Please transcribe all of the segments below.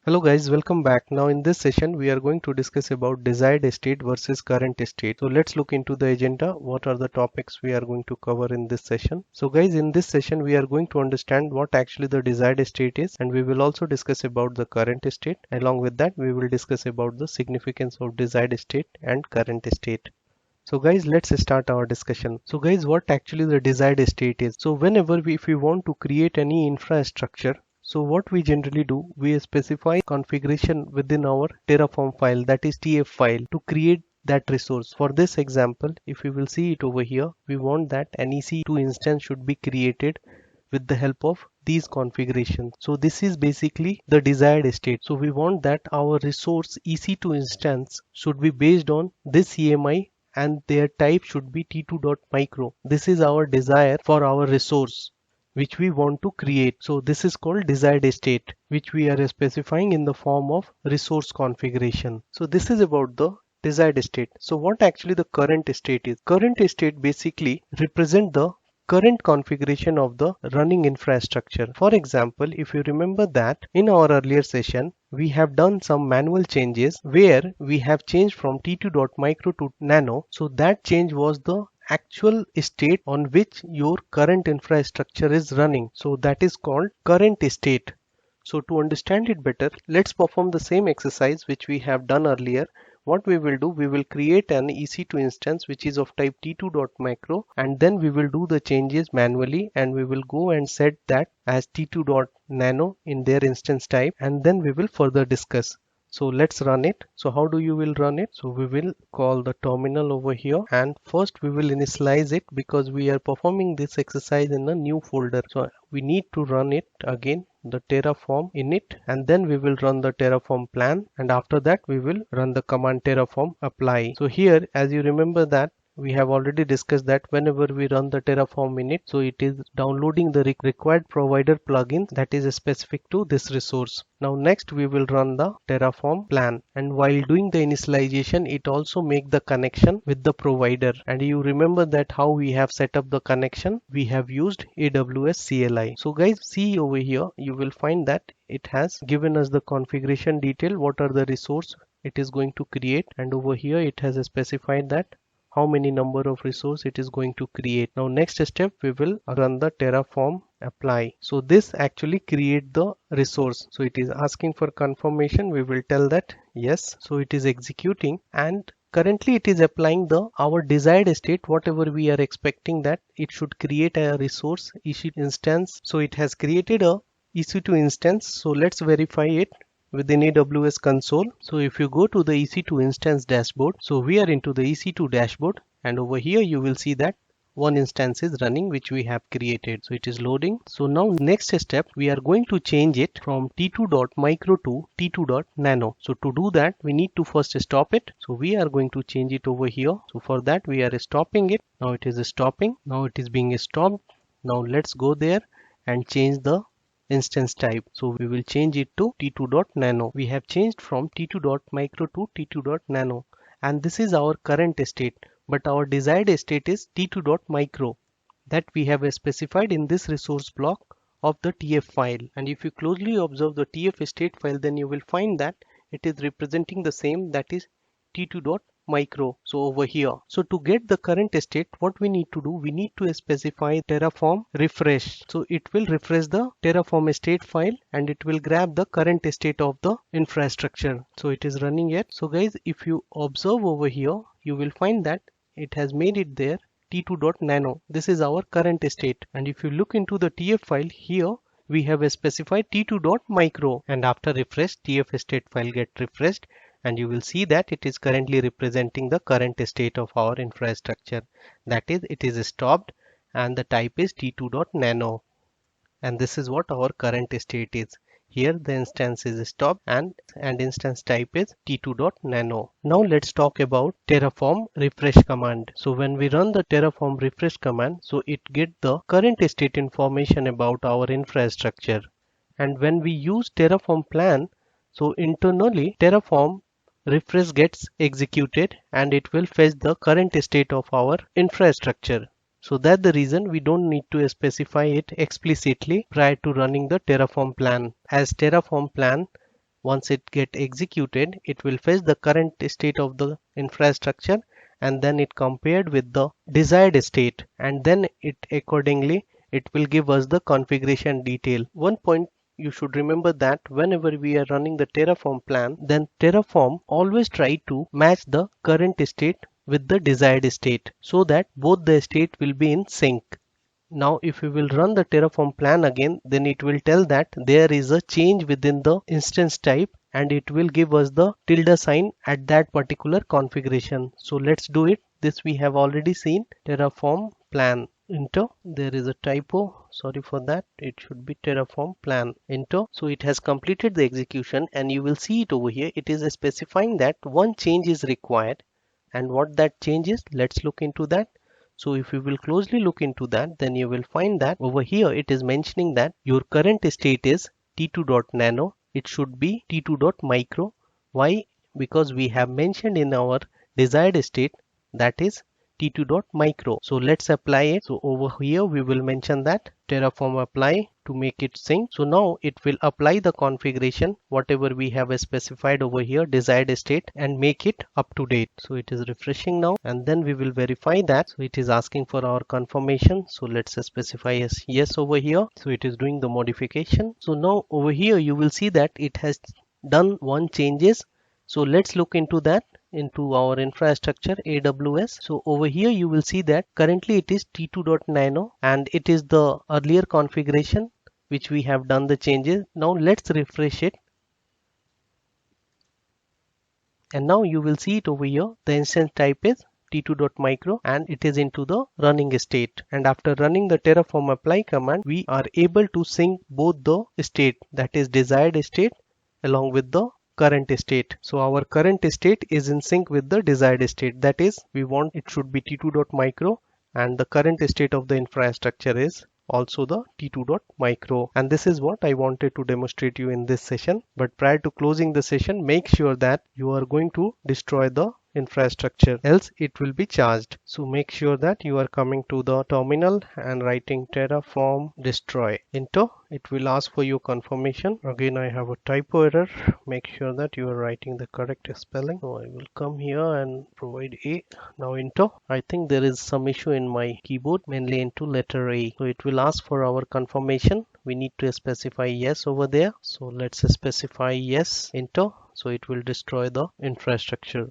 Hello guys, welcome back. Now in this session we are going to discuss about desired state versus current state. So let's look into the agenda. What are the topics we are going to cover in this session? So guys, in this session we are going to understand what actually the desired state is, and we will also discuss about the current state. Along with that we will discuss about the significance of desired state and current state. So guys, let's start our discussion. So guys, what actually the desired state is? So whenever if we want to create any infrastructure, so what we generally do, we specify configuration within our Terraform file, that is TF file, to create that resource. For this example, if you will see it over here, we want that an EC2 instance should be created with the help of these configurations. So this is basically the desired state. So we want that our resource EC2 instance should be based on this EMI and their type should be t2.micro. This is our desire for our resource which we want to create. So this is called desired state, which we are specifying in the form of resource configuration. So this is about the desired state. So what actually the current state is? Current state basically represent the current configuration of the running infrastructure. For example, if you remember that in our earlier session, we have done some manual changes where we have changed from t2.micro to nano. So that change was the actual state on which your current infrastructure is running. So that is called current state. So to understand it better, let's perform the same exercise which we have done earlier. What we will do, we will create an EC2 instance which is of type t2.micro, and then we will do the changes manually, and we will go and set that as t2.nano in their instance type, and then we will further discuss. So let's run it. So how do you will run it? So we will call the terminal over here, and first we will initialize it because we are performing this exercise in a new folder. So we need to run it again, the Terraform init, and then we will run the Terraform plan, and after that we will run the command Terraform apply. So here, as you remember that we have already discussed that whenever we run the Terraform init, so it is downloading the required provider plugin that is specific to this resource. Now next we will run the Terraform plan, and while doing the initialization it also make the connection with the provider. And you remember that how we have set up the connection, we have used AWS CLI. So guys, see over here, you will find that it has given us the configuration detail, what are the resource it is going to create, and over here it has specified that how many number of resource it is going to create. Now next step, we will run the Terraform apply. So this actually create the resource. So it is asking for confirmation. We will tell that yes. So it is executing, and currently it is applying the our desired state, whatever we are expecting that it should create a resource EC2 instance. So it has created a EC2 instance. So let's verify it within AWS console. So if you go to the EC2 instance dashboard, so we are into the EC2 dashboard, and over here you will see that one instance is running which we have created. So it is loading. So now next step, we are going to change it from t2.micro to t2.nano. So to do that, we need to first stop it. So we are going to change it over here. So for that we are stopping it. Now it is stopping. Now it is being stopped. Now let's go there and change the instance type. So we will change it to t2.nano. We have changed from t2.micro to t2.nano, and this is our current state, but our desired state is t2.micro that we have specified in this resource block of the TF file. And if you closely observe the TF state file, then you will find that it is representing the same, that is t2.micro. So over here, so to get the current state, what we need to do, we need to specify Terraform refresh. So it will refresh the Terraform state file and it will grab the current state of the infrastructure. So it is running yet. So guys, if you observe over here, you will find that it has made it there t2.nano. This is our current state. And if you look into the TF file here, we have specified t2.micro, and after refresh, TF state file get refreshed, and you will see that it is currently representing the current state of our infrastructure. That is, it is stopped and the type is t2.nano, and this is what our current state is. Here the instance is stopped and instance type is t2.nano. Now let's talk about Terraform refresh command. So when we run the Terraform refresh command, so it get the current state information about our infrastructure. And when we use Terraform plan, so internally Terraform refresh gets executed and it will fetch the current state of our infrastructure. So that's the reason we don't need to specify it explicitly prior to running the Terraform plan, as Terraform plan once it get executed, it will fetch the current state of the infrastructure, and then it compared with the desired state, and then it accordingly it will give us the configuration detail. One point you should remember that whenever we are running the Terraform plan, then Terraform always try to match the current state with the desired state so that both the state will be in sync. Now if we will run the Terraform plan again, then it will tell that there is a change within the instance type, and it will give us the tilde sign at that particular configuration. So let's do it. This we have already seen. Terraform plan enter. There is a typo, sorry for that. It should be Terraform plan enter. So it has completed the execution, and you will see it over here. It is specifying that one change is required, and what that change is, let's look into that. So if you will closely look into that, then you will find that over here it is mentioning that your current state is t2.nano. It should be t2.micro. Why? Because we have mentioned in our desired state that is t2.micro. So let's apply it. So over here we will mention that Terraform apply to make it sync. So now it will apply the configuration whatever we have specified over here, desired state, and make it up to date. So it is refreshing now, and then we will verify that. So it is asking for our confirmation. So let's specify as yes over here. So it is doing the modification. So now over here you will see that it has done one changes. So let's look into that, into our infrastructure AWS. So over here you will see that currently it is t2.nano, and it is the earlier configuration which we have done the changes. Now let's refresh it, and now you will see it over here. The instance type is t2.micro, and it is into the running state. And after running the Terraform apply command, we are able to sync both the state, that is desired state, along with the current state. So our current state is in sync with the desired state, that is we want it should be t2.micro, and the current state of the infrastructure is also the t2.micro. And this is what I wanted to demonstrate you in this session. But prior to closing the session, make sure that you are going to destroy the infrastructure, else it will be charged. So make sure that you are coming to the terminal and writing Terraform destroy, enter. It will ask for your confirmation. Again I have a typo error. Make sure that you are writing the correct spelling. So I will come here and provide A. Now enter. I think there is some issue in my keyboard, mainly into letter A. So it will ask for our confirmation. We need to specify yes over there. So let's specify yes, enter. So it will destroy the infrastructure.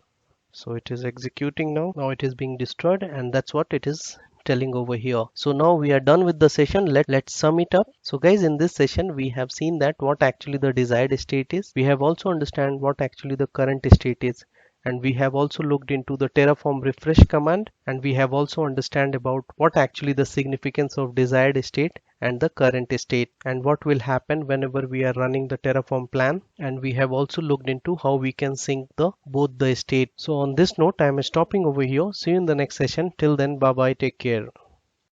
So it is executing now. Now it is being destroyed, and that's what it is telling over here. So now we are done with the session. Let's sum it up. So guys, in this session we have seen that what actually the desired state is. We have also understand what actually the current state is, and we have also looked into the Terraform refresh command, and we have also understand about what actually the significance of desired state and the current state, and what will happen whenever we are running the Terraform plan. And we have also looked into how we can sync both the state. So on this note, I am stopping over here. See you in the next session. Till then, bye bye, take care.